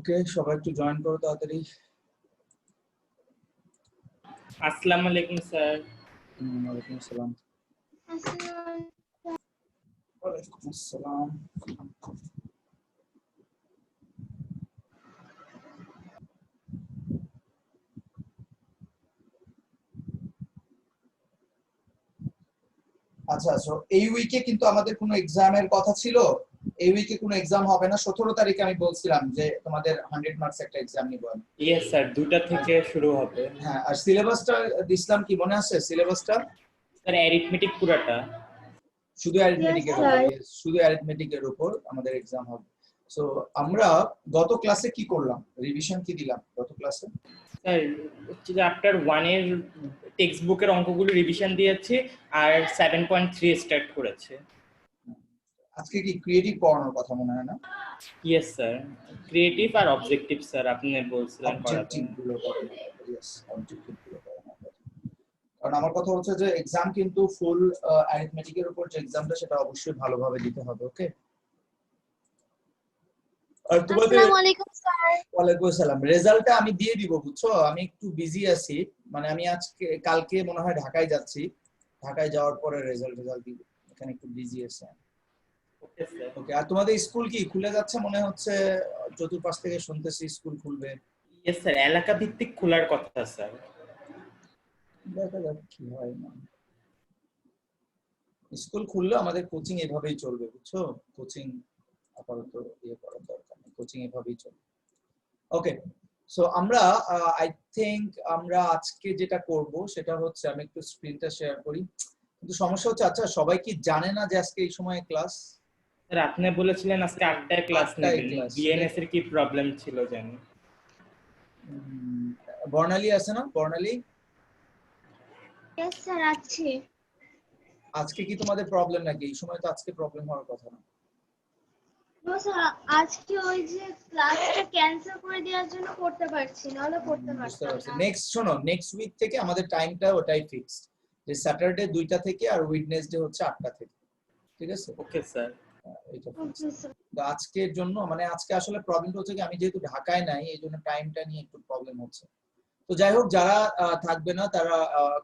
ওকে, সবাই একটু জয়েন করো তাড়াতাড়ি। আসসালামু আলাইকুম স্যার। ওয়ালাইকুম আসসালাম। ওয়ালাইকুম আসসালাম। আচ্ছা, সো এই উইকে কিন্তু আমাদের কোনো এক্সামের কথা ছিল। এই উইকে কোনো এক্সাম হবে না। 17 তারিখে আমি বলছিলাম যে তোমাদের 100 মার্কস একটা এক্সাম নিব আমি। ইয়েস স্যার, 2টা থেকে শুরু হবে। হ্যাঁ, আর সিলেবাসটা দিছিলাম, কি মনে আছে সিলেবাসটা? স্যার অ্যারিথমেটিক পুরাটা। শুধু অ্যারিথমেটিকের উপর, শুধু অ্যারিথমেটিকের উপর আমাদের এক্সাম হবে। সো আমরা গত ক্লাসে কি করলাম, রিভিশন কি দিলাম গত ক্লাসে? স্যার চ্যাপ্টার 1 এর টেক্সট বুকের অঙ্কগুলো রিভিশন দিয়েছি আর 7.3 স্টার্ট করেছে। আজকে কি ক্রিয়েটিভ পড়ানোর কথা মনে হয় না? ইয়েস স্যার, ক্রিয়েটিভ আর অবজেক্টিভ স্যার আপনি বলছিলেন পড়াতে। অবজেক্টিভ গুলো পড়ানো, ইয়েস অবজেক্টিভ গুলো পড়ানো। কারণ আমার কথা হচ্ছে যে এক্সাম কিন্তু ফুল অ্যারিথমেটিকের উপর যে এক্সামটা সেটা অবশ্যই ভালোভাবে দিতে হবে। ওকে, আর তোমাদের আসসালামু আলাইকুম স্যার। ওয়ালাইকুম আসসালাম। রেজাল্টটা আমি দিয়ে দিব, বুঝছো? আমি একটু বিজি আছি, মানে আমি আজকে কালকে মনে হয় ঢাকায় যাচ্ছি। ঢাকায় যাওয়ার পরে রেজাল্ট দিব, এখানে একটু বিজি আছি। Okay sir. ওকে, আর তোমাদের স্কুল কি খুলে যাচ্ছে মনে হচ্ছে? চতুর্পাশ থেকে শুনতেছি স্কুল খুলবে। ইয়েস স্যার, এলাকা ভিত্তিক খোলার কথা স্যার। দেখা যাক কি হয় না। স্কুল খুললে আমাদের কোচিং এভাবেই চলবে, বুঝছো? কোচিং আপাতত ইয়ে করার দরকার নেই, কোচিং এভাবেই চলবে। ওকে, সো আমরা আই থিংক আমরা আজকে যেটা করব সেটা হচ্ছে, আমি একটু স্ক্রিনটা শেয়ার করি। কিন্তু সমস্যা হচ্ছে, আচ্ছা সবাই কি জানে না যে আজকে এই সময় ক্লাস? স্যার আপনি বলেছিলেন আজকে 8টায় ক্লাস 8টায় নেবেন, ক্লাস। বিএনএস এর কি প্রবলেম ছিল জানি। বর্ণালী আছে না? বর্ণালী, ইয়েস স্যার আছে। আজকে কি তোমাদের প্রবলেম নাকি? এই সময় তো আজকে প্রবলেম হওয়ার কথা না। নো স্যার, আজকে ওই যে ক্লাসটা ক্যান্সেল করে দেওয়ার জন্য করতে পারছি না, হলে করতে বুঝতে পারতাম পারছি। না। নেক্সট শোনো, নেক্সট উইক থেকে আমাদের টাইমটা ওটাই ফিক্সড, যে স্যাটারডে 2টা থেকে আর উইডনেসডে হচ্ছে 8টা থেকে। ঠিক আছে? Okay sir. এটা ওকে স্যার। তো আজকের জন্য, মানে আজকে আসলে প্রবলেমটা হচ্ছে কি, আমি যেহেতু ঢাকায় নাই এই জন্য টাইমটা নিয়ে একটু প্রবলেম হচ্ছে। তো যাই হোক, যারা থাকবে না তারা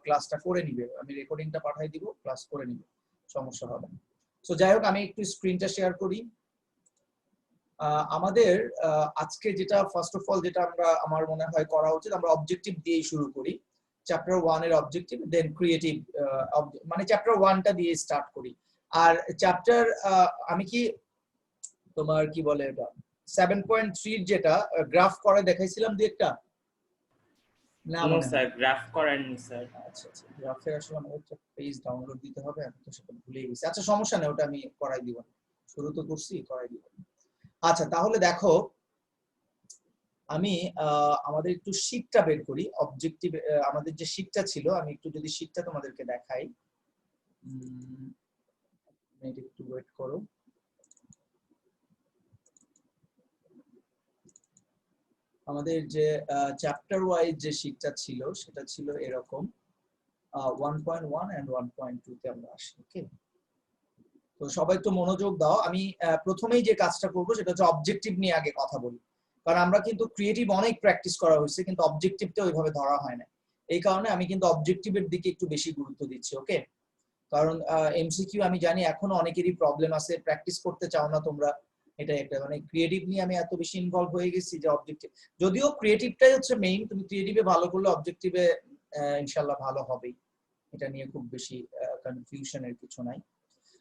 ক্লাসটা করে নিবে, আমি রেকর্ডিংটা পাঠিয়ে দিব, ক্লাস করে নিবে, সমস্যা হবে না। তো যাই হোক, আমি একটু স্ক্রিনটা শেয়ার করি। আমাদের আজকে যেটা ফার্স্ট অফ অল যেটা আমার মনে হয় করা উচিত, আমরা অবজেক্টিভ দিয়েই শুরু করি। চ্যাপ্টার 1 এর অবজেক্টিভ, দেন ক্রিয়েটিভ, মানে চ্যাপ্টার 1টা দিয়ে স্টার্ট করি। আর চ্যাপ্টার আমি কি তোমার কি বলে এটা 7.3 যেটা গ্রাফ করে দেখাইছিলাম দুই একটা, না নো মনে স্যার, হয়? গ্রাফ করেননি স্যার। আচ্ছা আচ্ছা, গ্রাফের আসলে আমাদের একটা পেজ ডাউনলোড দিতে হবে, আমি তো সেটা ভুলে গেছি। আচ্ছা সমস্যা নেই, ওটা আমি করাই দিব, শুরু তো করছি, করাই দিব। আচ্ছা তাহলে দেখো, আমি আমাদের একটু শীটটা বের করি। অবজেক্টিভ আমাদের যে শীটটা ছিল, আমি একটু যদি শীটটা তোমাদেরকে দেখাই, একটু ওয়েট করো। আমাদের যে চ্যাপ্টার ওয়াইজ যে শীটটা ছিল সেটা ছিল এরকম, 1.1 এন্ড 1.2 তে আমরা আসি। ওকে, তো সবাই একটু মনোযোগ দাও। আমি প্রথমেই যে কাজটা করব সেটা হচ্ছে অবজেক্টিভ নিয়ে আগে কথা বলি, কারণ আমরা কিন্তু ক্রিয়েটিভ অনেক প্র্যাকটিস করা হয়েছে কিন্তু অবজেক্টিভটা ওইভাবে ধরা হয় না। এই কারণে আমি কিন্তু অবজেক্টিভের দিকে একটু বেশি গুরুত্ব দিচ্ছি। ওকে, কারণ এমসিকিউ আমি জানি এখনো অনেকেরই প্রবলেম আছে, প্র্যাকটিস করতে চাও না তোমরা। এটা একটা, মানে ক্রিয়েটিভ নিয়ে আমি এত বেশি ইনভলভ হয়ে গেছি যে অবজেক্টিভ, যদিও ক্রিয়েটিভটাই হচ্ছে মেইন, তুমি ক্রিয়েটিভে ভালো করলে অবজেক্টিভে ইনশাআল্লাহ ভালো হবেই। এটা নিয়ে খুব বেশি কনফিউশনের কিছু নাই।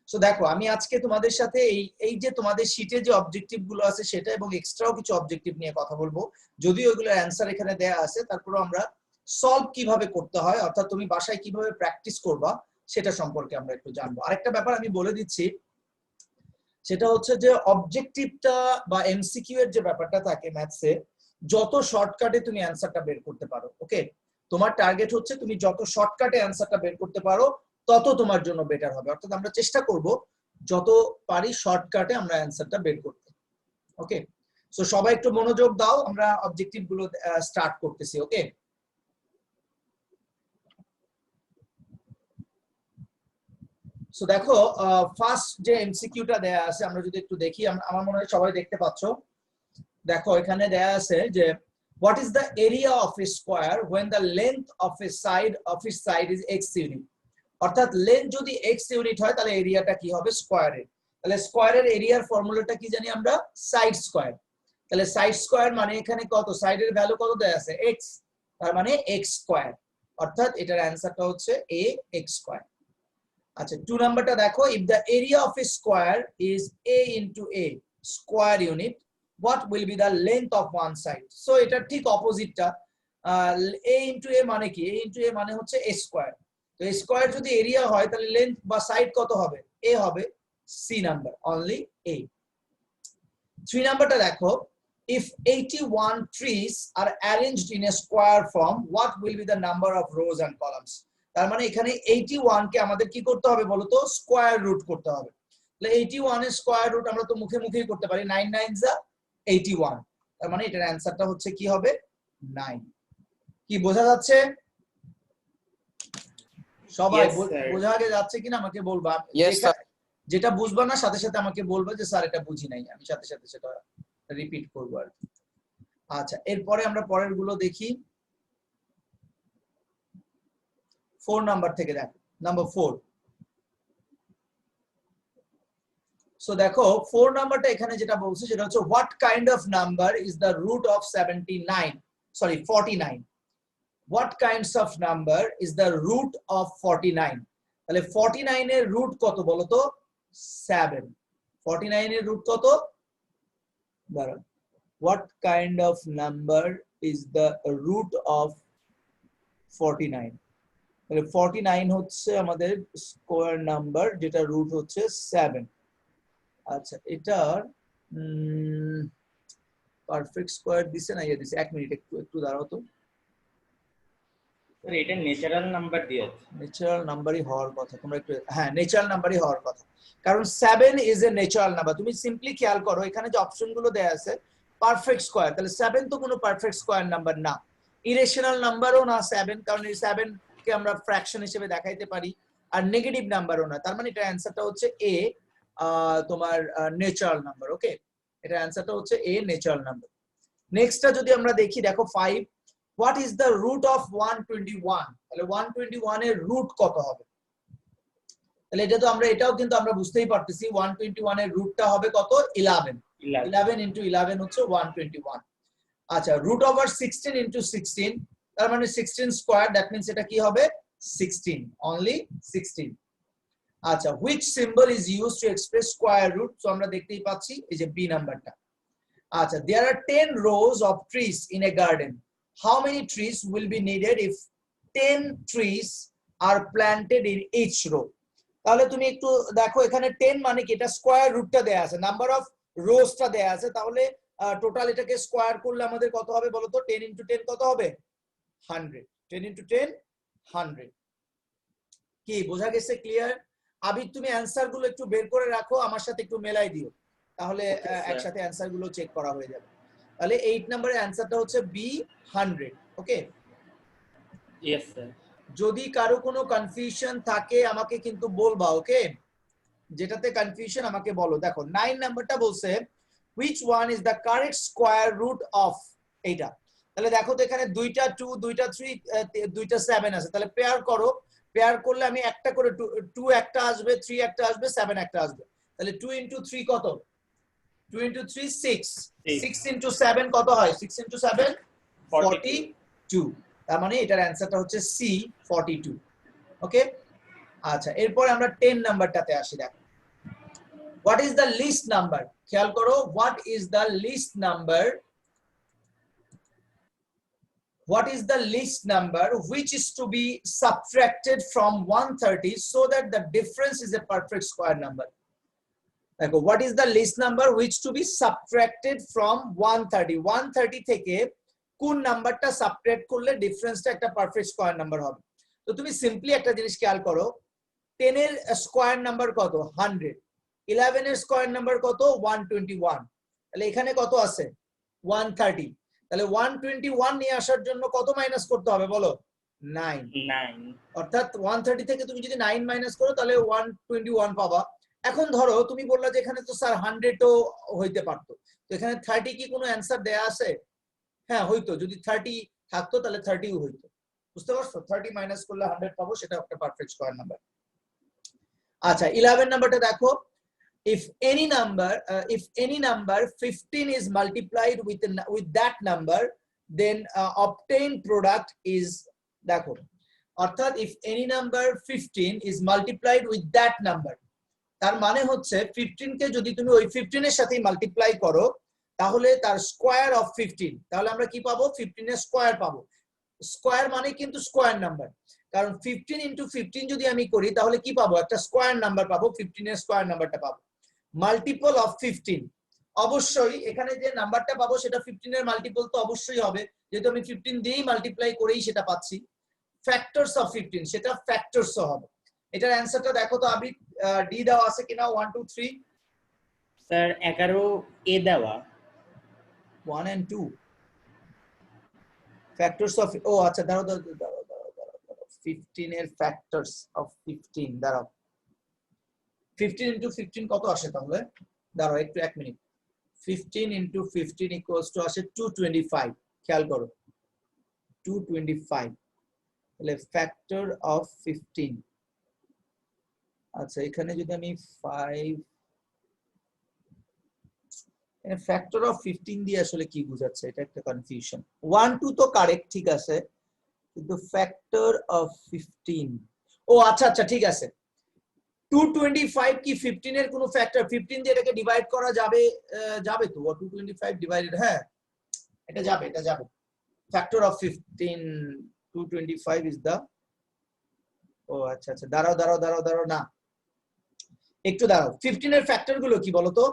সো দেখো, আমি আজকে তোমাদের সাথে এই যে তোমাদের শীটে যে অবজেক্টিভ গুলো আছে সেটা এবং এক্সট্রাও কিছু অবজেক্টিভ নিয়ে কথা বলবো। যদিও এগুলোর অ্যান্সার এখানে দেয়া আছে, তারপরে আমরা সলভ কিভাবে করতে হয়, অর্থাৎ তুমি বাসায় কিভাবে প্র্যাকটিস করবা সেটা সম্পর্কে আমরা একটু জানবো। আরেকটা ব্যাপার আমি বলে দিচ্ছি, সেটা হচ্ছে যে অবজেক্টিভটা বা এমসিকিউ এর যে ব্যাপারটা থাকে ম্যাথসে, যত শর্টকাটে তুমি অ্যান্সারটা বের করতে পারো। ওকে, তোমার টার্গেট হচ্ছে তুমি যত শর্টকাটে অ্যান্সারটা বের করতে পারো তত তোমার জন্য বেটার হবে। অর্থাৎ আমরা চেষ্টা করব যত পারি শর্টকাটে আমরা অ্যান্সারটা বের করতে। ওকে, সো সবাই একটু মনোযোগ দাও, আমরা অবজেক্টিভ গুলো স্টার্ট করতেছি। ওকে, সো দেখো, ফার্স্ট যে এমসিকিউটা দেয়া আছে আমরা যদি একটু দেখি, আমার মনে হয় সবাই দেখতে পাচ্ছ দেখো এখানে দেয়া আছে যে what is the area of a square when the length of its side is x unit, অর্থাৎ লেন্থ যদি x ইউনিট হয় তাহলে এরিয়াটা কি হবে স্কয়ারের। তাহলে স্কয়ারের এরিয়ার ফর্মুলাটা কি জানি আমরা, সাইড স্কয়ার। তাহলে সাইড স্কয়ার মানে এখানে কত, সাইডের ভ্যালু কত দেয়া আছে x, তার মানে x স্কয়ার, অর্থাৎ এটার অ্যানসারটা হচ্ছে a x স্কয়ার। আচ্ছা 2 নাম্বারটা দেখো, if the area of a square is a into a square unit, what will be the length of one side? So এটা ঠিক অপোজিটটা, a into a মানে কি, a into a মানে হচ্ছে a স্কয়ার। তো a স্কয়ার যদি area হয় তাহলে লেন্থ বা সাইড কত হবে, a হবে, c নাম্বার, অনলি a। 3 নাম্বারটা দেখো, if 81 trees are arranged in a square form, what will be the number of rows and columns? তার মানে এখানে 81 কে আমাদের কি করতে হবে বলতো, স্কয়ার রুট করতে হবে। তাহলে 81 এর স্কয়ার রুট আমরা তো মুখে মুখেই করতে পারি, 9 9 যা 81, তার মানে এটার অ্যানসারটা হচ্ছে কি হবে 9। কি বোঝা যাচ্ছে সবাই? Yes, sir. বোঝা আগে যাচ্ছে কিনা আমাকে বলবা। Yes, sir. যেটা বুঝবা না সাথে সাথে আমাকে বলবা যে স্যার এটা বুঝি নাই, আমি সাথে সাথে সেটা রিপিট করবো আর কি। আচ্ছা এরপরে আমরা পরের গুলো দেখি। 4 নাম্বার থেকে দেখো, নাম্বার 4। সো দেখো 4 নাম্বারটা এখানে যেটা বলছে সেটা হচ্ছে what kind of number is the root of 49, what kinds of number is the root of 49? তাহলে 49 এর রুট কত বলো তো, 7। 49 এর রুট কত, দাঁড়াও, what kind of number is the root of 49? তাহলে 49 হচ্ছে আমাদের স্কয়ার নাম্বার, যেটা রুট হচ্ছে 7। আচ্ছা এটার পারফেক্ট স্কয়ার দিছে না, ইয়ে দিছে, 1 মিনিট একটু দাঁড়াও তো। স্যার এটা ন্যাচারাল নাম্বার দিয়েছে। ন্যাচারাল নাম্বারই হওয়ার কথা, তোমরা একটু, হ্যাঁ ন্যাচারাল নাম্বারই হওয়ার কথা, কারণ 7 ইজ এ ন্যাচারাল নাম্বার। তুমি সিম্পলি খেয়াল করো এখানে যে অপশনগুলো দেয়া আছে পারফেক্ট স্কয়ার, তাহলে 7 তো কোনো পারফেক্ট স্কয়ার নাম্বার না, ইরেশনাল নাম্বারও না 7, কারণ এই 7 কে আমরা ফ্র্যাকশন হিসেবে দেখাইতে পারি, আর নেগেটিভ নাম্বারও না। তার মানে এটা অ্যানসারটা হচ্ছে এ, তোমার ন্যাচারাল নাম্বার। ওকে, এটা অ্যানসারটা হচ্ছে এ, ন্যাচারাল নাম্বার। নেক্সটটা যদি আমরা দেখি, দেখো 5, what is the root of 121? তাহলে 121 এর রুট কত হবে? তাহলে এটা তো আমরা, এটাও কিন্তু আমরা বুঝতেই পারতেছি 121 এর রুটটা হবে কত, 11 into 11 হচ্ছে 121। আচ্ছা রুট ওভার 16 into 16, তার মানে 16 স্কয়ার, দ্যাট মিন্স এটা কি হবে 16, অনলি 16। আচ্ছা which symbol is used to express square root? So আমরা দেখতেই পাচ্ছি এই যে বি নাম্বারটা। আচ্ছা there are 10 rows of trees in a garden. How many trees will be needed if 10 trees are planted in each row? তাহলে তুমি একটু দেখো এখানে 10 মানে কি, এটা স্কয়ার রুটটা দেয়া আছে, নাম্বার অফ রোজটা দেয়া আছে, তাহলে টোটাল এটাকে স্কয়ার করলে আমাদের কত হবে বলো তো, 10 into 10 কত হবে, 100। 10 into 10 100। কি বোঝা গেছে, ক্লিয়ার? আবির তুমি অ্যানসার গুলো একটু বের করে রাখো, আমার সাথে একটু মেলাই দিও, তাহলে একসাথে অ্যানসার গুলো চেক করা হয়ে যাবে। তাহলে 8 নম্বরের অ্যানসারটা হচ্ছে বি, 100। ওকে, ইয়েস স্যার। যদি কারো কোনো কনফিউশন থাকে আমাকে কিন্তু বলবা। ওকে, যেটাতে কনফিউশন আমাকে বলো। দেখো 9 নাম্বারটা বলছে which one is the correct square root of এইটা। তাহলে দেখো তো এখানে দুইটা 2, দুইটা 3, দুইটা 7 আছে, তাহলে পেয়ার করো, পেয়ার করলে আমি একটা করে 2 একটা আসবে, 3 একটা আসবে, 7 একটা আসবে। তাহলে 2 into 3 কত, 2 into 3 6, 6 into 7 কত হয়, 6 into 7 42। তার মানে এটার অ্যানসারটা হচ্ছে সি, 42। ওকে, আচ্ছা এরপরে আমরা 10 নাম্বারটাতে আসি। দেখো what is the least number, খেয়াল করো, what is the least number, what is the least number which is to be subtracted from 130 so that the difference is a perfect square number? দেখো what is the least number which to be subtracted from 130, 130 থেকে কোন নাম্বারটা subtract করলে ডিফারেন্সটা একটা perfect square number হবে। তো তুমি সিম্পলি একটা জিনিস খেয়াল করো, 10 এর স্কয়ার নাম্বার কত, 100, 11 এর স্কয়ার নাম্বার কত, 121, তাহলে এখানে কত আছে, 130। তাহলে 121 নিয়ে আসার জন্য কত মাইনাস করতে হবে বলো, 9। অর্থাৎ 130 থেকে তুমি যদি 9 মাইনাস করো তাহলে 121 পাবা, এখন ধরো তুমি বললা যে এখানে তো স্যার 100ও হইতে পারতো, তো এখানে 30 কি কোনো অ্যান্সার দেয়া আছে? হ্যাঁ হইতো, যদি 30 থাকতো তাহলে 30ও হইতো। বুঝতে পারছো? 30 মাইনাস করলে 100 পাবো, সেটা একটা পারফেক্ট স্কয়ার নাম্বার। আচ্ছা 11 নাম্বারটা দেখো, if any number 15 is multiplied with that number, then obtained product is, দেখো অর্থাৎ if any number 15 is multiplied with that number, তার মানে হচ্ছে 15 কে যদি তুমি ওই 15 এর সাথে মাল্টিপ্লাই করো তাহলে তার স্কয়ার অফ 15, তাহলে আমরা কি পাবো? 15 এর স্কয়ার পাবো। স্কয়ার মানে কিন্তু স্কয়ার নাম্বার, কারণ 15 ইনটু 15 যদি আমি করি তাহলে কি পাবো? একটা স্কয়ার নাম্বার পাবো, 15 এর স্কয়ার নাম্বারটা পাবো। মাল্টিপল অফ 15, অবশ্যই এখানে যে নাম্বারটা পাবো সেটা 15 এর মাল্টিপল তো অবশ্যই হবে, যেহেতু আমি 15 দিয়েই মাল্টিপ্লাই করেই সেটা পাচ্ছি। ফ্যাক্টরস অফ 15, সেটা ফ্যাক্টরসও হবে। এটার অ্যানসারটা দেখো তো আবি, ডি দাও আছে কিনা? 1 2 3 স্যার 11 এ দেওয়া 1 and 2 ফ্যাক্টরস অফ, ও আচ্ছা দাঁড়াও 15 এর ফ্যাক্টরস অফ 15, দাঁড়াও 15 ইনটু 15 কত আসে তাহলে? দাঁড়াও একটু 1 মিনিট। 15 ইনটু 15 ইকুয়ালস টু আসে 225, খেয়াল করো 225, তাহলে ফ্যাক্টর অফ 15। আচ্ছা এখানে যদি আমি 5, ফ্যাক্টর অফ 15 দিয়ে আসলে কি বোঝাচ্ছে, এটা একটা কনফিউশন। 1 2 তো কারেক্ট, ঠিক আছে, কিন্তু ফ্যাক্টর অফ 15, ও আচ্ছা আচ্ছা ঠিক আছে। 225 কি 15 এর কোনো ফ্যাক্টর? 15 দিয়ে এটাকে ডিভাইড করা যাবে? যাবে তো, 225 ডিভাইডেড, হ্যাঁ এটা যাবে, এটা যাবে। ফ্যাক্টর অফ 15, 225 ইজ দা, ও আচ্ছা আচ্ছা দাঁড়াও দাঁড়াও দাঁড়াও দাঁড়াও, না একটু দাঁড়াও। 15 এর ফ্যাক্টর গুলো কি বলো তো?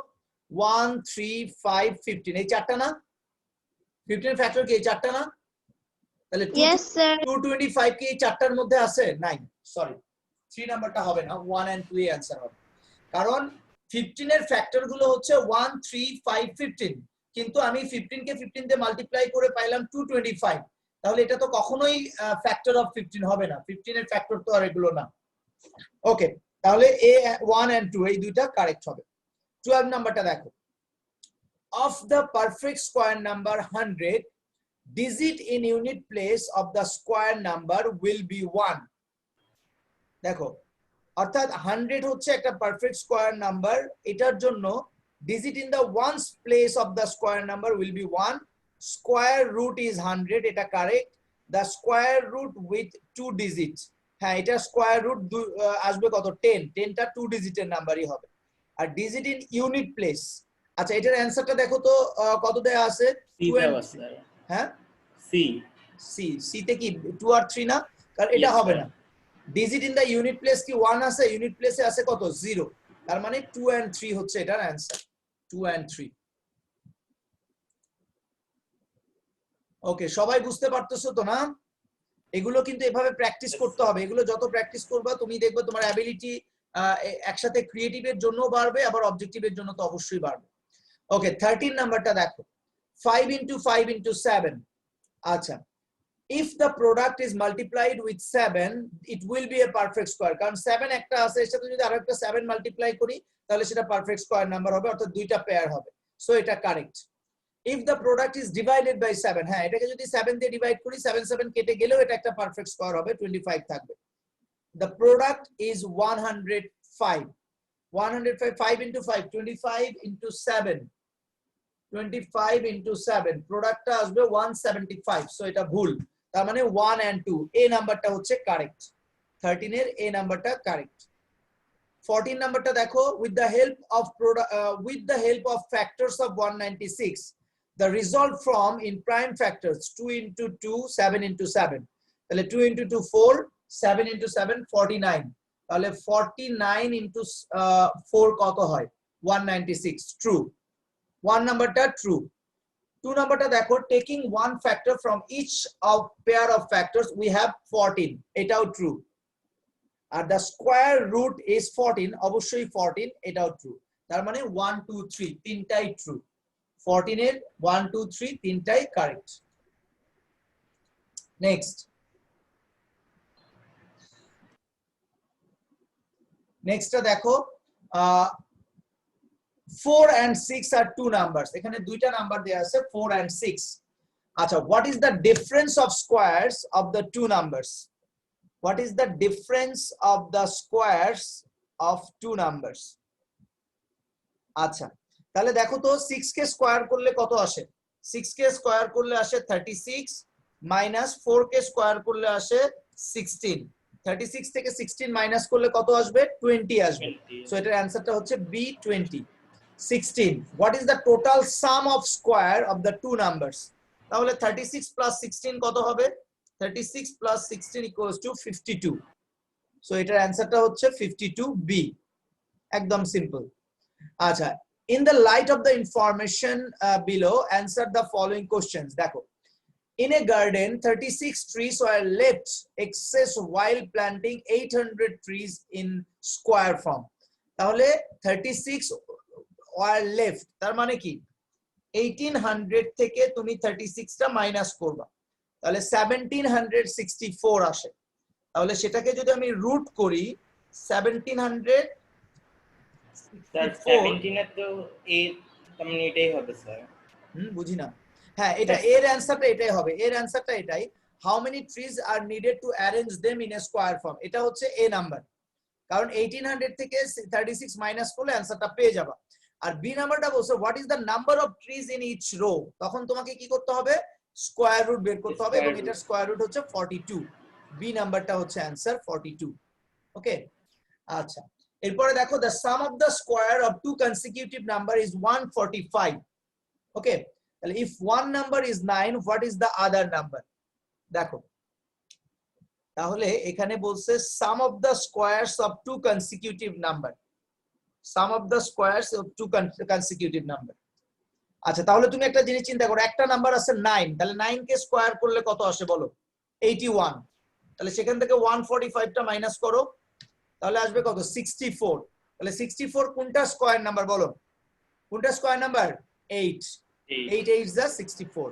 1 3 5 15, এই চারটা না? 15 এর ফ্যাক্টর কি এই চারটা না? তাহলে Yes, sir. 225 কি এই চারটার মধ্যে আছে? নাই, সরি 3 নাম্বারটা হবে না, 1 and 2 এর অ্যানসার হবে। কারণ 15 এর ফ্যাক্টর গুলো হচ্ছে 1 3 5 15, কিন্তু আমি 15 কে 15 দিয়ে মাল্টিপ্লাই করে পাইলাম 225, তাহলে এটা তো কখনোই ফ্যাক্টর অফ 15 হবে না। 15 এর ফ্যাক্টর তো আর এগুলো না। ওকে, তাহলে এ 1 and 2 এই দুইটা কারেক্ট হবে। 12 নাম্বারটা দেখো, of the perfect square number 100, digit in unit place of the square number will be 1। দেখো অর্থাৎ 100 হচ্ছে একটা পারফেক্ট স্কয়ার নাম্বার, এটার জন্য digit in the ones place of the square number will be 1, square root is 100, এটা correct. the square root with 2 digits, হ্যাঁ এটা square root আসবে কত? 10, 10টা 2 ডিজিটের নাম্বারই হবে। আর ডিজিট ইন ইউনিট প্লেস, আচ্ছা এটার অ্যানসারটা দেখো তো কত দেয়া আছে? সি 2 and দেওয়া 3, স্যার। হ্যাঁ সি সি, সি তে কি 2 আর 3 না? কারণ এটা Yes, হবে sir. না। Digit in the unit place কি 1 আছে? ইউনিট প্লেসে আছে কত? 0, তার মানে 2 and 3 হচ্ছে এটার অ্যানসার, 2 and 3। ওকে, সবাই বুঝতে পারতেছো তো না? এগুলো কিন্তু এভাবে প্র্যাকটিস করতে হবে, এগুলো যত প্র্যাকটিস করবা তুমি দেখবে তোমার অ্যাবিলিটি একসাথে ক্রিয়েটিভের জন্য বাড়বে, আবার অবজেক্টিভের জন্য তো অবশ্যই বাড়বে। ওকে 13 নাম্বারটা দেখো, 5 into 5 into 7, আচ্ছা if the product is multiplied with 7 it will be a perfect square, কারণ 7 একটা আছে, এর সাথে যদি আরো একটা 7 মাল্টিপ্লাই করি তাহলে সেটা পারফেক্ট স্কয়ার নাম্বার হবে, অর্থাৎ দুইটা পেয়ার হবে, সো এটা correct. if the product is divided by 7, হ্যাঁ এটাকে যদি 7 দিয়ে ডিভাইড করি 7 7 কেটে গেলেও এটা একটা পারফেক্ট স্কয়ার হবে, 25 থাকবে। the product is 105, 105, 5 into 5 25 into 7, 25 into 7, প্রোডাক্টটা আসবে 175, সো এটা ভুল, তার মানে 1 and 2 এ নাম্বারটা হচ্ছে কারেক্ট। 13 এর এ নাম্বারটা কারেক্ট। 14 নাম্বারটা দেখো, with the help of factors of 196, the result from in prime factors 2 into 2 7 into 7, তাহলে 2 into 2 4, 7 into 7 49, তাহলে 49 into 4 কত হয়? 196, ট্রু। 1 নাম্বারটা ট্রু। 2 নাম্বারটা দেখো, taking one factor from each of pair of factors we have 14, এটাও ট্রু। আর the square root is 14, অবশ্যই 14, এটাও ট্রু। তার মানে 1 2 3 তিনটাই ট্রু। 14 এর 1 2 3 তিনটাই কারেক্ট। নেক্সট, নেক্সটটা দেখো, 4 and 6 are two numbers. এখানে দুইটা নাম্বার দেয়া আছে 4 and 6. আচ্ছা, what is the difference of squares of the two numbers? What is the difference of the squares of two numbers? আচ্ছা, তাহলে দেখো তো 6 কে স্কয়ার করলে কত আসে? 6 কে স্কয়ার করলে আসে 36 মাইনাস 4 কে স্কয়ার করলে আসে 16. 36 থেকে 16 মাইনাস করলে কত আসবে? 20 আসবে। সো এটার অ্যানসারটা হচ্ছে B 20. 16. What is the total sum of square of the two numbers? তাহলে 36 plus 16 কত হবে? 36 plus 16 equals to 52. সো এটার অ্যানসারটা হচ্ছে 52B. একদম সিম্পল। আচ্ছা, in the light of the information below, answer the following questions. দেখো, in a garden 36 trees were left excess while planting 800 trees in square form. তাহলে 36 were left, তার মানে কি 1800 থেকে তুমি 36 টা মাইনাস করবা, তাহলে 1764 আসে। তাহলে সেটাকে যদি আমি রুট করি 1700 স্যার 17 এর তো এ মানে এটাই হবে স্যার। বুঝি না। হ্যাঁ, এটা এর অ্যানসারটা এটাই হবে, এর অ্যানসারটা এটাই। How many trees are needed to arrange them in a square form, এটা হচ্ছে এ নাম্বার, কারণ 1800 থেকে 36 মাইনাস করলে অ্যানসারটা পেয়ে যাবা। আর বি নাম্বারটা বলছে what is the number of trees in each row, তখন তোমাকে কি করতে হবে? স্কয়ার রুট বের করতে হবে, এবং এটার স্কয়ার রুট হচ্ছে 42। বি নাম্বারটা হচ্ছে অ্যানসার 42। ওকে, আচ্ছা, এরপরে দেখো the sum of the square of two consecutive number is 145. ওকে, তাহলে if one number is 9, what is the other number? দেখো, তাহলে এখানে বলছে sum of the squares of two consecutive number, sum of the squares of two consecutive number. আচ্ছা, তাহলে তুমি একটা জিনিস চিন্তা করো, একটা নাম্বার আছে 9, তাহলে 9 কে স্কয়ার করলে কত আসে বলো? 81। তাহলে সেখান থেকে 145 টা মাইনাস করো, তাহলে আসবে কত? 64। তাহলে 64 কোনটা স্কয়ার নাম্বার বলো? কোনটা স্কয়ার নাম্বার? 8 8 8 যা 64।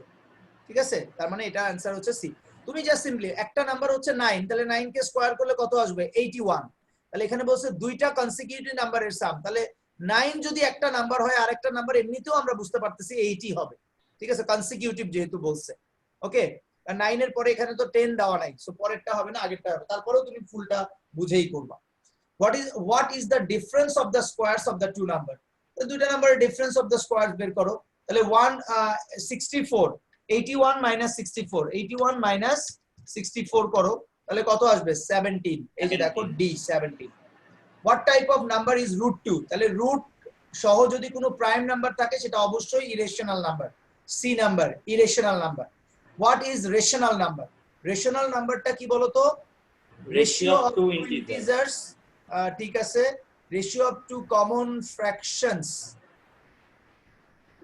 ঠিক আছে, তার মানে এটা आंसर হচ্ছে সি। তুমি জাস্ট সিম্পলি একটা নাম্বার হচ্ছে 9, তাহলে 9 কে স্কয়ার করলে কত আসবে? 81। তাহলে এখানে বলছে দুইটা কনসিকিউটিভ নাম্বারের সাম, তাহলে 9 যদি একটা নাম্বার হয় আর একটা নাম্বার এমনিতেও আমরা বুঝতে পারতেছি 80 হবে। ঠিক আছে, কনসিকিউটিভ যেহেতু বলছে। ওকে, আর 9 এর পরে এখানে তো 10 দেওয়া নাই, সো পরেরটা হবে না, আগেরটা হবে। তারপরেও তুমি ফুলটা বুঝেই করবা। What is the difference of the squares of the two number? তো দুইটা নাম্বারের ডিফারেন্স অফ দ্য স্কয়ারস বের করো। তাহলে 64 81 minus 64, 81 minus 64 করো, তাহলে কত আসবে? 17। এই যে দেখো D 17। What type of number is root 2? তাহলে রুট সহ যদি কোনো প্রাইম নাম্বার থাকে সেটা অবশ্যই irrational number. C number irrational number. What is rational number? Rational নাম্বারটা কি বলো তো? রেশিও অফ টু ইন্টিজার্স, ঠিক আছে, ratio of two common fractions,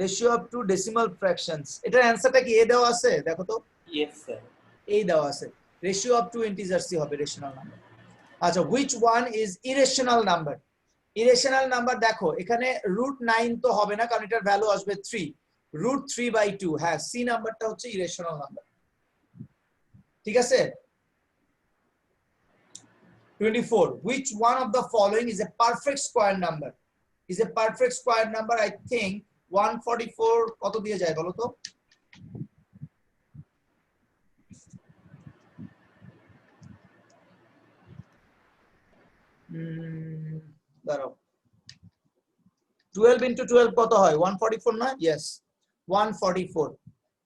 ratio of two decimal fractions. এটার অ্যানসারটা কি এ দেওয়া আছে? দেখো তো। ইয়েস স্যার, এই দেওয়া আছে, রেশিও অফ টু ইন্টিজার্সই হবে রেশনাল নাম্বার। আচ্ছা, which one is irrational number? Irrational number দেখো, এখানে √9 তো হবে না, কারণ এটার ভ্যালু আসবে 3, √3/2। হ্যাঁ, সি নাম্বারটা হচ্ছে ইরেশনাল নাম্বার। ঠিক আছে। 24. Which one of the following is a perfect square number? Is a perfect square number? I think 144 কত দিয়ে যায় বলো তো? দাঁড়াও, 12 into 12 কত হয়? 144 না? Yes, 144।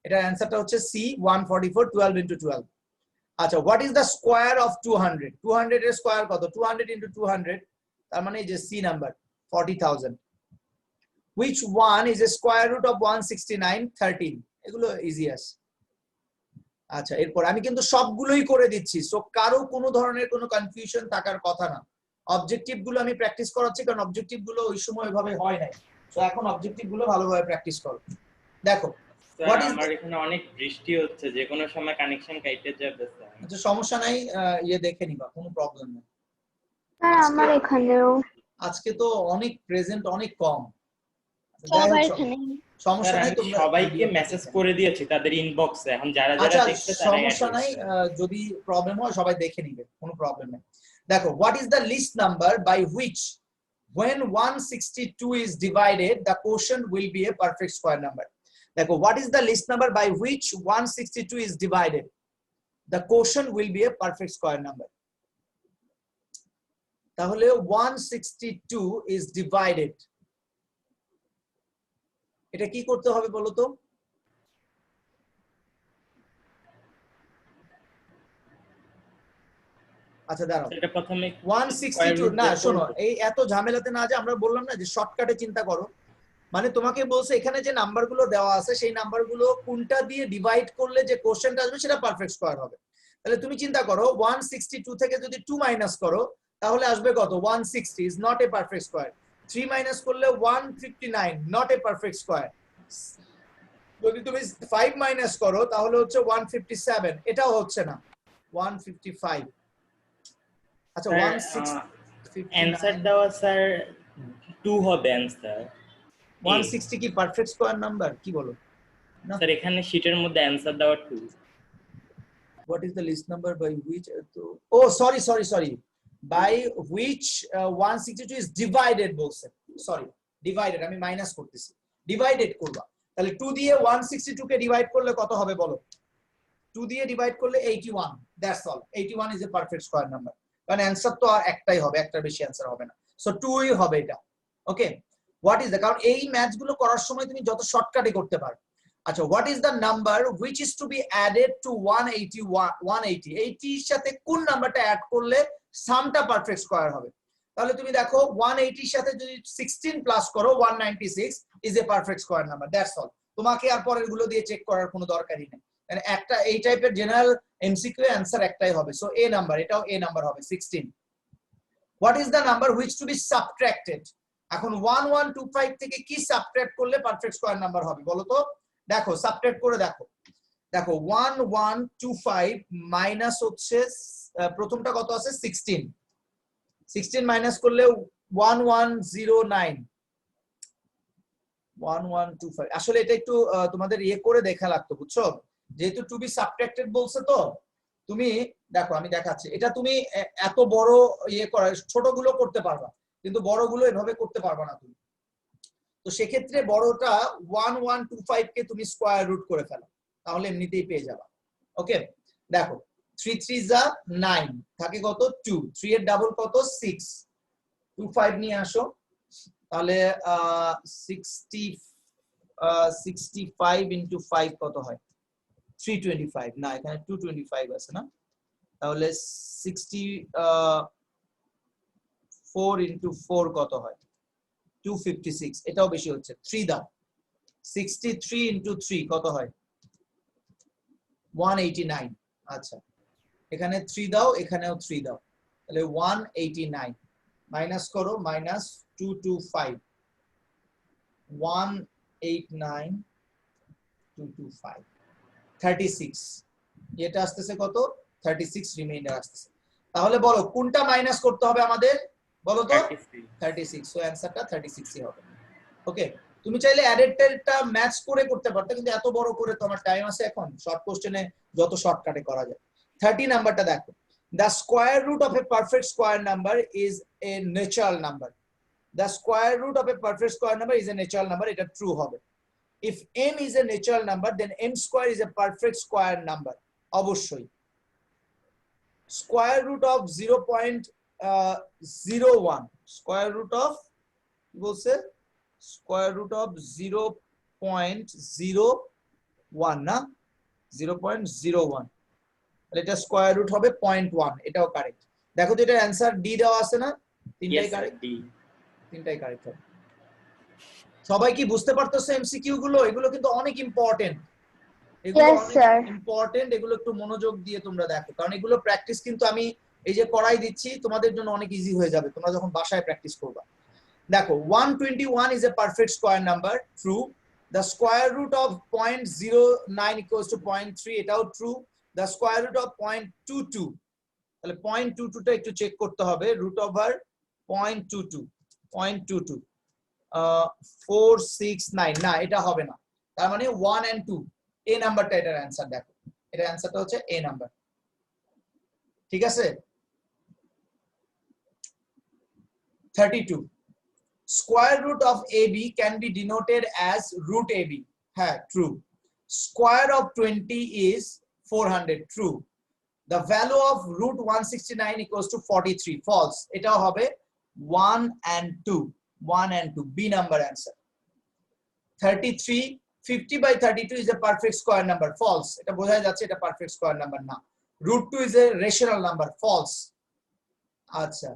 এটার অ্যানসারটা হচ্ছে সি 144, 12 into 12। আচ্ছা, what is the square of 200? 200 এর স্কয়ার কত? 200 into 200, তার মানে এই যে C number 40,000। Which one is a square root of 169? 13। এগুলো ইজি আছে। আচ্ছা, এরপর আমি কিন্তু সবগুলোই করে দিচ্ছি, সো কারো কোনো ধরনের কোনো কনফিউশন থাকার কথা না। অবজেক্টিভ গুলো আমি প্র্যাকটিস করাচ্ছি, কারণ অবজেক্টিভ গুলো ওই সময় ওইভাবে হয় নাই, সো এখন অবজেক্টিভ গুলো ভালোভাবে প্র্যাকটিস করো। দেখো, স্যার আমার এখানে অনেক বৃষ্টি হচ্ছে, যে কোনো সময় কানেকশন কাটতে যাবে স্যার। আচ্ছা, সমস্যা নাই, ইয়ে দেখে নিবা, কোনো প্রবলেম নেই। স্যার আমার এখানেও আজকে তো অনেক প্রেজেন্ট অনেক কম, সবার এখানে সমস্যা নাই। তোমরা সবাইকে মেসেজ করে দিয়েছি তাদের ইনবক্সে, এখন যারা যারা দেখছে তারা সমস্যা নাই, যদি প্রবলেম হয় সবাই দেখে নিবে, কোনো প্রবলেম নেই। দেখো, what is the least number by which when 162 is divided, the quotient will be a perfect square number. দেখো, what is the least number by which 162 is divided? The quotient will be a perfect square number. তাহলে 162 is divided. এটা কি করতে হবে বলো তো? আচ্ছা দাঁড়াও, এটা প্রথমে 162 না, শোনো, এই এত ঝামেলাতে না, যে আমরা বললাম না যে শর্টকাটে চিন্তা করো, মানে তোমাকে বলছে এখানে যে নাম্বারগুলো দেওয়া আছে সেই নাম্বারগুলো কোনটা দিয়ে ডিভাইড করলে যে কোশ্চেনটা আসবে সেটা পারফেক্ট স্কয়ার হবে। তাহলে তুমি চিন্তা করো 162 থেকে যদি 2 মাইনাস করো তাহলে আসবে কত? 160 is not a perfect square. 3 minus করলে 159, not a perfect square. যদি তুমি 5 মাইনাস করো তাহলে হচ্ছে 157, এটাও হচ্ছে না, 155। আচ্ছা, 160 অ্যানসার দেওয়া স্যার 2 হবে অ্যানসার। 160 কি পারফেক্ট স্কয়ার নাম্বার? কি বলো? না স্যার এখানে শীটের মধ্যে অ্যানসার দেওয়া 2। what is the least number by which oh sorry by which 162 is divided বলছে, সরি ডিভাইডেড, আমি মাইনাস করতেছি, ডিভাইডেড করবা। তাহলে 2 দিয়ে 162 কে ডিভাইড করলে কত হবে বলো? 2 দিয়ে ডিভাইড করলে 81, that's all. 81 is a perfect square number, কারণ অ্যানসার তো আর একটাই হবে, একটার বেশি অ্যানসার হবে না, সো 2ই হবে এটা। ওকে, হোয়াট ইজ দ্য, কারণ এই ম্যাথস গুলো করার সময় তুমি যত শর্টকাটে করতে পারো। আচ্ছা, what is the number which is to be added to 180 এর সাথে কোন নাম্বারটা অ্যাড করলে সামটা পারফেক্ট স্কয়ার হবে? তাহলে তুমি দেখো 180 এর সাথে যদি 16 প্লাস করো 196 is a perfect square number, that's all. তোমাকে আর পরের গুলো দিয়ে চেক করার কোনো দরকারই নেই, মানে একটা এই টাইপের জেনারেল এমসিকিউ অ্যানসার একটাই হবে, সো এ নাম্বার, এটাও এ নাম্বার হবে 16। What is the number which to be subtracted? এখন 1125 থেকে কি সাবট্রাক্ট করলে পারফেক্ট স্কয়ার নাম্বার হবে বলো তো? দেখো, সাবট্রাক্ট করে দেখো, 1125 মাইনাস হচ্ছে প্রথমটা কত আছে? 16, 16 মাইনাস করলে 1109, 1125। আসলে এটা একটু তোমাদের ইয়ে করে দেখা লাগতো, বুঝছো, যেহেতু টু বি সাবট্রাক্টেড বলছে, তো তুমি দেখো আমি দেখাচ্ছি, এটা তুমি এত বড় ইয়ে করা, ছোটগুলো করতে পারবা কিন্তু বড়গুলো এভাবে করতে পারবা না তুমি। তো সেক্ষেত্রে বড়টা 1125 কে তুমি স্কয়ার রুট করে ফেলো, তাহলে এমনিতেই পেয়ে যাবা। ওকে, দেখো 3 3 যা 9, থাকে কত? 2, 3 এর ডাবল কত? 6, 25 নিয়ে আসো, তাহলে 65 ইনটু 5 কত হয়? 325, না এখানে 225 আছে না, তাহলে 64 ইনটু 4 কত হয়? 256, এটাও বেশি হচ্ছে, 3 দাও, 63 ইনটু 3 কত হয়? 189। আচ্ছা, এখানে 3 দাও, এখানেও 3 দাও, তাহলে 189 মাইনাস করো, মাইনাস 225, 189 225, 36, এটা আসতেছে কত? 36 রিমাইন্ডার আসতেছে। তাহলে বলো কোনটা মাইনাস করতে হবে আমাদের, বলো তো? 36, সো অ্যানসারটা 36 ই হবে। ওকে, তুমি চাইলে অ্যাডেডটা ম্যাচ করে করতে পারতে, কিন্তু এত বড় করে তোমার টাইম আছে এখন, শর্ট কোশ্চেনে যত শর্টকাটে করা যায়। 30 নাম্বারটা দেখো, the square root of a perfect square number is a natural number. The square root of a perfect square number is a natural number, এটা ট্রু হবে। if m is a natural number then m square is a perfect square number, অবশ্যই। square root of 0.01, square root of কি বলছে? square root of 0.01 না, 0.01, তাহলে এটা square root হবে 0.1, এটাও কারেক্ট। দেখো তো এটার অ্যানসার ডি দেওয়া আছে না, তিনটাই কারেক্ট, তিনটাই কারেক্ট হবে। সবাই কি বুঝতে পারতেছো এমসিকিউ গুলো? এগুলো কিন্তু অনেক ইম্পর্টেন্ট, এগুলো অনেক ইম্পর্টেন্ট, এগুলো একটু মনোযোগ দিয়ে তোমরা দেখো, কারণ এগুলো প্র্যাকটিস কিন্তু আমি এই যে করাই দিচ্ছি তোমাদের জন্য অনেক ইজি হয়ে যাবে তোমরা যখন বাসায় প্র্যাকটিস করবা। দেখো 121 is a perfect square number, true. The square root of 0.09 equals to 0.3, এটাও true. The square root of 0.22, তাহলে 0.22 টা একটু চেক করতে হবে, root over 0.22 469, না এটা হবে না, তার মানে 1 and 2, এ নাম্বারটা এটার অ্যানসার। দেখো এটার অ্যানসারটা হচ্ছে এ নাম্বার, ঠিক আছে। 32, square root of AB can be denoted as root AB. হ্যাঁ, true. Square of 20 is 400. True. The value of root 169 equals to 43. False. এটাও হবে 1 and 2. 1 and 2. B number answer. 33. 50 by 32 is a perfect square number. False. এটা বোঝা যাচ্ছে এটা perfect square number না. Root 2 is a rational number. False. আচ্ছা,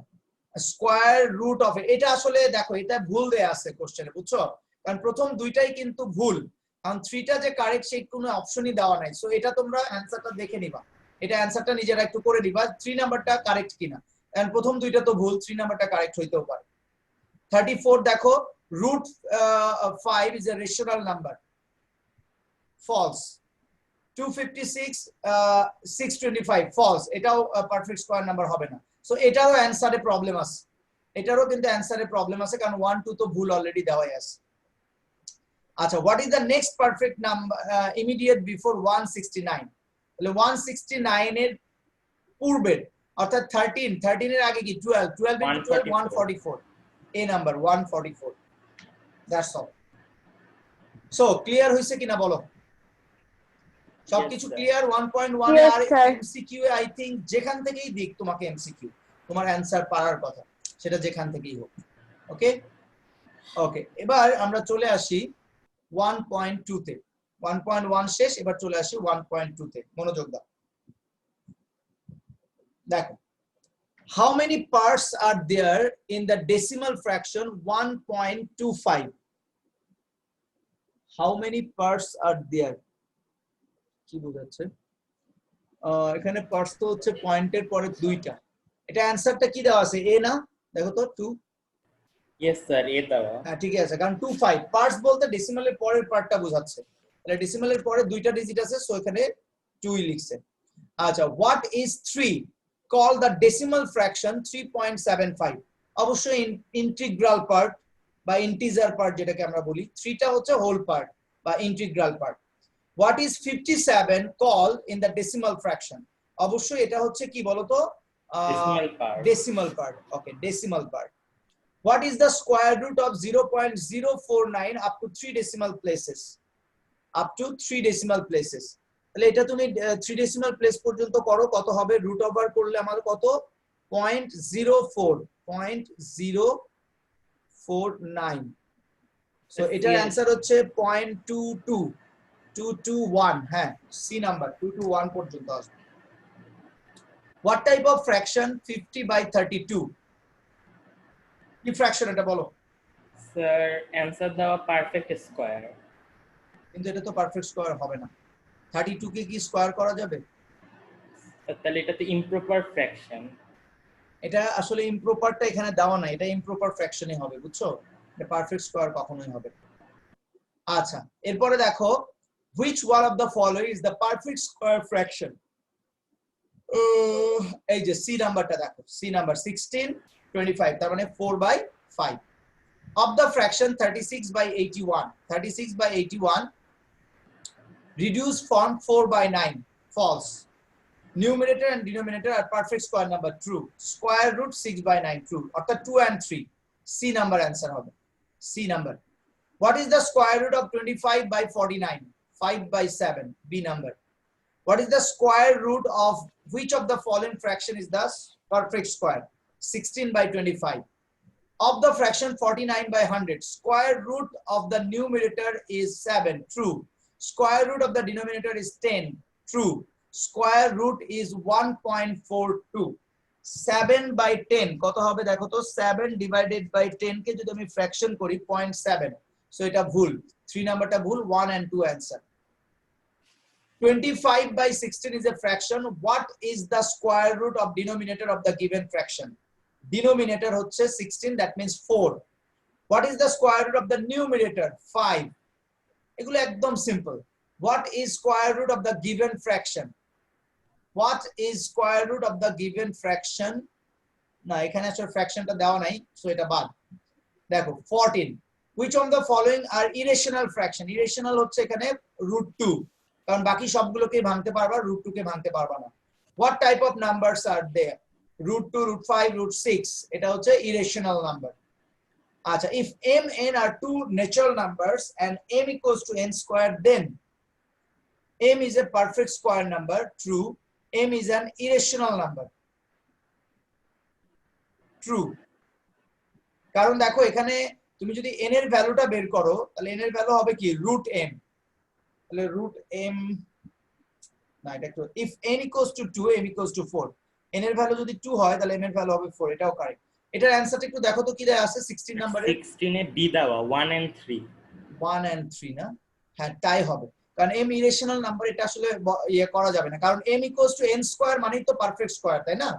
square root of এটা আসলে দেখো এটা ভুল দেয়া আছে কোশ্চেনে, বুঝছো? কারণ প্রথম দুইটাই কিন্তু ভুল, কারণ 3টা যে কারেক্ট সেই কোনো অপশনই দেওয়া নাই। সো এটা তোমরা অ্যানসারটা দেখে নিবা, এটা অ্যানসারটা নিজেরা একটু করে নিবা 3 নাম্বারটা কারেক্ট কিনা। কারণ প্রথম দুইটা তো ভুল, 3 নাম্বারটা কারেক্ট হইতেও পারে। 34 দেখো, root 5 is a rational number. False. 256 625 false. এটাও পারফেক্ট স্কয়ার নাম্বার হবে না। সো এটারও অ্যানসারে প্রবলেম আছে, এটারও কিন্তু অ্যানসারে প্রবলেম আছে, কারণ 1 2 তো ভুল অলরেডি দেওয়াই আছে। আচ্ছা, what is the next perfect number immediate before 169? তাহলে 169 এর পূর্বের অর্থাৎ 13 এর আগে কি 12 into 12 144, A number 144। That's all. So clear হইছে কিনা বলো? সবকিছু ক্লিয়ার? 1.1 এ আর এমসিকিউ এ আই থিংক যেখান থেকেই দিক তোমাকে এমসিকিউ, তোমার অ্যানসার পারার কথা, সেটা যেখান থেকেই হোক। ওকে ওকে, এবার আমরা চলে আসি 1.2 তে। 1.1 শেষ, এবার চলে আসি 1.2 তে। মনোযোগ দাও। দেখো, how many parts are there in the decimal fraction 1.25? how many parts are there? কি বোঝাচ্ছে এখানে? পার্টস তো হচ্ছে পয়েন্টের পরে দুইটা। এটা অ্যানসারটা কি দেওয়া আছে? এ না? দেখো তো 2। यस सर, এ দেওয়া। হ্যাঁ, ঠিক আছে, কারণ 25 পার্টস বলতে ডেসিমালের পরের পার্টটা বোঝাচ্ছে। তাহলে ডেসিমালের পরে দুইটা ডিজিট আছে, সো এখানে 2 লিখছে। আচ্ছা, what is 3 call the decimal fraction 3.75? অবশ্যই ইন্টিগ্রাল পার্ট বা ইন্টিজার পার্ট যেটাকে আমরা বলি। 3টা হচ্ছে হোল পার্ট বা integral part. What is 57 called in the decimal fraction? অবশ্যই এটা হচ্ছে কি বলতো? Decimal part. Decimal part. Okay, decimal part. What is the square root of 0.049 up to 3 decimal places? Up to 3 decimal places. তাহলে এটা তুমি 3 decimal place পর্যন্ত করো, কত হবে? রুট ওভার করলে আমাদের কত? 0.0449। সো এটার অ্যানসার হচ্ছে 0.221। হ্যাঁ, সি নাম্বার 221 পর্যন্ত আসবে। What type of fraction 50 by 32? কি ফ্র্যাকশন এটা বলো? স্যার অ্যানসার দেওয়া পারফেক্ট স্কয়ার। কিন্তু এটা তো পারফেক্ট স্কয়ার হবে না। 32 কে কি স্কয়ার করা যাবে? তাহলে এটা তো ইমপ্রপার ফ্র্যাকশন। এটা আসলে ইমপ্রপারটা এখানে দেওয়া নাই, এটা ইমপ্রপার ফ্র্যাকশনই হবে, বুঝছো? এটা পারফেক্ট স্কয়ার কখনোই হবে না। আচ্ছা, এরপরে দেখো, which one of the following is the perfect square fraction? এই যে সি নাম্বারটা দেখো, সি নাম্বার 1625, তার মানে 4/5 of the fraction 36/81. 36/81 reduced form 4/9. False. Numerator and denominator are perfect square number. True. Square root 6/9. True. অর্থাৎ 2 and 3, C number answer হবে, C number. What is the square root of 25/49? 5/7. B number. What is the square root of which of the following fraction is the perfect square? 16/25. Of the fraction 49/100, square root of the numerator is 7. True. Square root of the denominator is 10. True. Square root is 1.42. 7/10 কত হবে দেখো তো? 7 divided by 10 কে যদি আমি fraction করি 0.7, so এটা ভুল, 3 নাম্বারটা ভুল। 1 and 2 answer. 25/16 is a fraction. What is the square root of denominator of the given fraction? Denominator হচ্ছে 16, that means 4. What is the square root of the numerator? 5. এগুলো একদম simple. What is square root of the given fraction? What is square root of the given fraction? না, এখানে আসলে ফ্র্যাকশনটা দেওয়া নাই, so এটা বাদ। দেখো 14. Which of the following are irrational fraction? Irrational হচ্ছে এখানে √2, কারণ বাকি সবগুলোকে ভাঙতে পারবা, √2 কে ভাঙতে পারবা না। What type of numbers are there? √2, √5, √6, এটা হচ্ছে irrational number. আচ্ছা, if m n are two natural numbers and m equals to n squared, then m is a perfect square number. True. M is an irrational number. True. কারণ দেখো এখানে তুমি যদি n এর ভ্যালুটা বের করো তাহলে n এর ভ্যালু হবে কি রুট m, তাহলে রুট m না, এটা একটু if n equals to 2 m equals to 4, n এর ভ্যালু যদি 2 হয় তাহলে m এর ভ্যালু হবে 4, এটাও কারেক্ট। এটার অ্যানসারটা একটু দেখো তো কি দেয়া আছে 16 নম্বরে। 16 এ বি দেওয়া 1 and 3। 1 and 3 না, হ্যাঁ তাই হবে, কারণ m ইরেশনাল নাম্বার, এটা আসলে ইয়ে করা যাবে না, কারণ m equals to n square মানেই তো পারফেক্ট স্কয়ার, তাই না?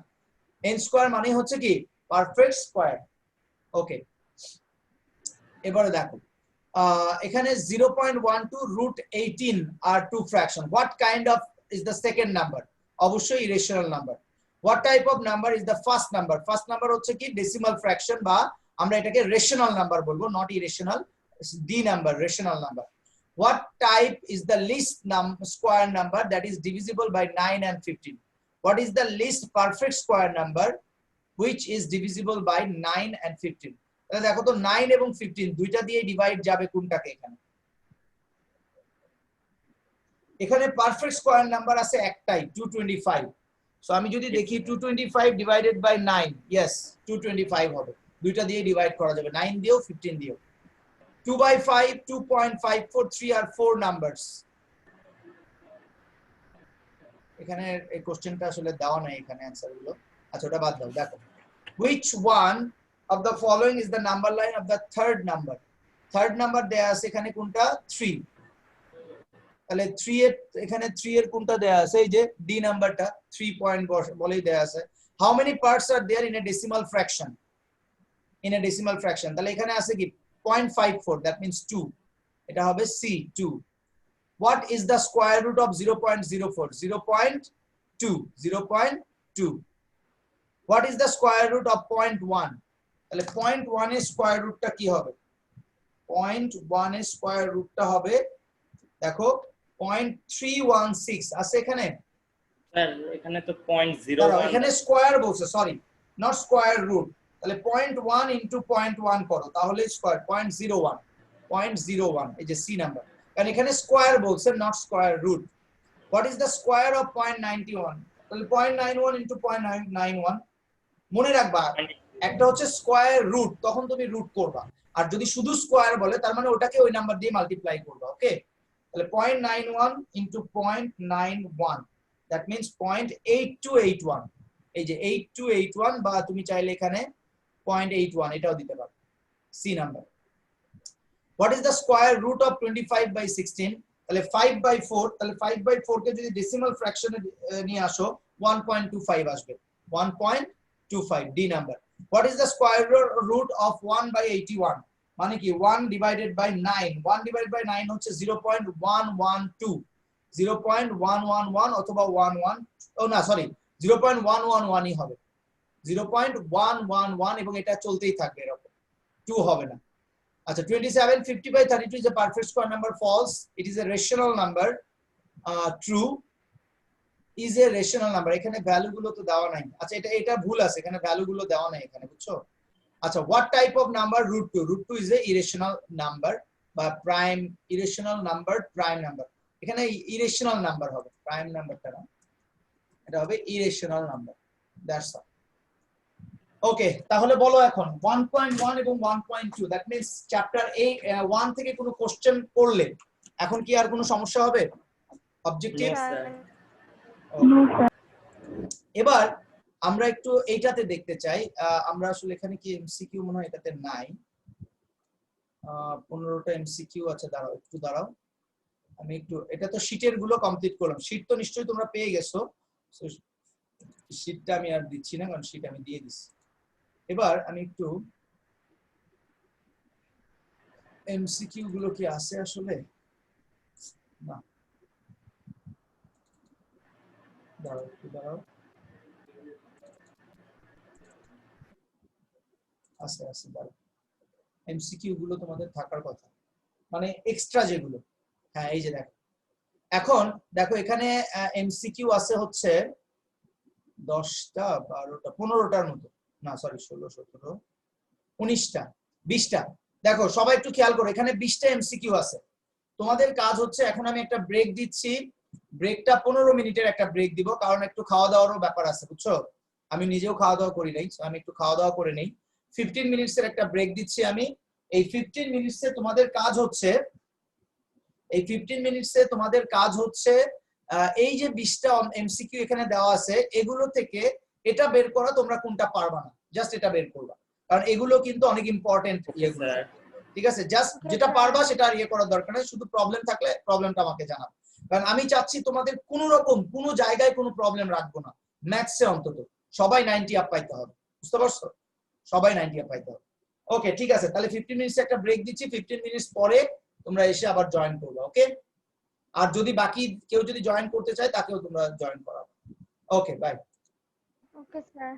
n স্কয়ার মানে হচ্ছে কি পারফেক্ট স্কয়ার। ওকে, এবারে দেখো এখানে 0.12 root 18 are two fraction. What kind of is the second number? অবশ্যই irrational number. What type of number is the first number? First number হচ্ছে কি decimal fraction, বা আমরা এটাকে rational number বলবো, not irrational, d number, rational number. What type is the least square number that is divisible by 9 and 15? What is the least perfect square number which is divisible by 9 and 15? তাহলে দেখো তো 9 এবং 15 দুইটা দিয়ে divide যাবে কোনটাকে? এখানে perfect square number আছে একটাই 225। সো আমি যদি দেখি 225 ডিভাইডেড বাই 9, यस 225 হবে, দুইটা দিয়ে ডিভাইড করা যাবে, 9 দিয়েও 15 দিয়েও। 2 by 5, 2.543 আর 4 নাম্বারস। এখানে এই কোশ্চেনটা আসলে দেওয়া নাই এখানে অ্যানসার গুলো, আচ্ছা ওটা বাদ দাও। দেখো which one of the following is the number line of the third number? Third number দেয়া আছে এখানে কোনটা 3, তাহলে 3 এর এখানে 3 এর কোনটা দেয়া আছে? এই যে ডি নাম্বারটা 3 পয়েন্ট বলেই দেয়া আছে। how many parts are there in a decimal fraction? In a decimal fraction তাহলে এখানে আছে কি 0.54, that means 2, এটা হবে c 2। what is the square root of 0.04? 0.2, 0.2। what is the square root of 0.1? তাহলে 0.1 এর স্কয়ার রুটটা কি হবে? 0.1 এর স্কয়ার রুটটা হবে দেখো 0.316 আছে এখানে। স্যার এখানে তো 0.01, এখানে স্কয়ার বলছে, সরি নট স্কয়ার রুট। তাহলে 0.1 ইনটু 0.1 করো তাহলে স্কয়ার 0.01, 0.01 এই যে সি নাম্বার, কারণ এখানে স্কয়ার বলছে not square root. What is the square of 0.91? তাহলে 0.91 ইনটু 0.91, মনে রাখবা একটা হচ্ছে স্কয়ার রুট, তখন তুমি রুট করবা, আর যদি শুধু স্কয়ার বলে তার মানে ওটাকে ওই নাম্বার দিয়ে মাল্টিপ্লাই করবা। ওকে, তাহলে 0.91 ইনটু 0.91, দ্যাট মিন্স 0.8281, এই যে 8281, বা তুমি চাইলে এখানে 0.81 এটাও দিতে পারো, C number. What is the square root of 25 by 16? তাহলে 5 বাই 4, তাহলে 5 বাই 4 কে যদি ডেসিমাল ফ্র্যাকশনে নিয়ে আসো 1.25 আসবে, 1.25 D number. What is the square root of 1 by 81? মানে কি 1 ডিভাইডেড বাই 9, 1 ডিভাইডেড বাই 9 হচ্ছে 0.112, 0.111 অথবা 11, ও না সরি 0.111 ই হবে, 0.111, এবং এটা চলতেই থাকবে এরকম, 2 হবে না। আচ্ছা 27, 50 by 32 is a perfect square number. False. It is a rational number. True. Is a rational number. এখানে ভ্যালু গুলো তো দেওয়া নাই। আচ্ছা এটা ভুল আছে, এখানে ভ্যালু গুলো দেওয়া নাই এখানে, বুঝছো? আচ্ছা what type of number? root 2. root 2 is a irrational number বা prime irrational number, prime number। এখানে irrational number হবে, prime নাম্বারটা না, এটা হবে irrational number। That's all. ওকে, তাহলে বলো এখন 1.1 এবং 1.2, দ্যাট মিন্স চ্যাপ্টার 1 থেকে কোনো কোশ্চেন করলে এখন কি আর কোনো সমস্যা হবে? অবজেক্টিভ। এবার আমরা একটু এইটাতে দেখতে চাই, আমরা আসলে এখানে কি এমসিকিউ মনে হয় এটাতে নাই, 15টা এমসিকিউ আছে, দাঁড়াও একটু দাঁড়াও, আমি একটু, এটা তো শীটের গুলো কমপ্লিট করলাম, শীট তো নিশ্চয়ই তোমরা পেয়ে গেছো, শীটটা আমি আর দিচ্ছি না কারণ শীট আমি দিয়ে দিচ্ছি। এবার আমি একটু এমসিকিউ গুলো কি আছে আসলে, না দাঁড়াও একটু দাঁড়াও, আছে আছে দাঁড়াও, এমসিকিউ গুলো তোমাদের থাকার কথা, মানে এক্সট্রা যেগুলো, হ্যাঁ এই যে দেখো, এখন দেখো এখানে এমসিকিউ আছে হচ্ছে 10টা 12টা 15টার মতো, না সরি 16 17 19টা, 20টা। দেখো সবাই একটু খেয়াল করো, এখানে 20টা এমসিকিউ আছে। তোমাদের কাজ হচ্ছে, এখন আমি একটা ব্রেক দিচ্ছি, ব্রেকটা 15 মিনিটের একটা ব্রেক দিব, কারণ একটু খাওয়া দাওয়ারও ব্যাপার আছে, বুঝছো? আমি নিজেও খাওয়া দাওয়া করি নাই, আমি একটু খাওয়া দাওয়া করে নেই। 15 মিনিটসের একটা ব্রেক দিচ্ছি আমি। এই 15 মিনিটসে তোমাদের কাজ হচ্ছে, এই 15 মিনিটসে তোমাদের কাজ হচ্ছে এই যে 20টা এমসিকিউ এখানে দেওয়া আছে, এগুলো থেকে এটা বের করা, তোমরা কোনটা পারবা না জাস্ট এটা বের করবা, কারণ এগুলো কিন্তু অনেক ইম্পর্টেন্ট ইয়েগুলো। ঠিক আছে, জাস্ট যেটা পারবা সেটা আর ইয়ে করার দরকার নেই, শুধু প্রবলেম থাকলে প্রবলেমটা আমাকে জানাও, কারণ আমি চাচ্ছি তোমাদের কোনো রকম কোনো জায়গায় কোনো প্রবলেম রাখবো না, ম্যাথসে অন্তত সবাই 90 আপ পাইতে হবে, বুঝতে পারছো? সবাই 90 আপ পাইতে হবে। ওকে ঠিক আছে, তাহলে 15 মিনিটস একটা ব্রেক দিচ্ছি, 15 মিনিটস পরে তোমরা এসে আবার জয়েন করবে। ওকে, আর যদি বাকি কেউ যদি জয়েন করতে চায় তাকেও তোমরা জয়েন করাবে। Okay bye. Okay sir.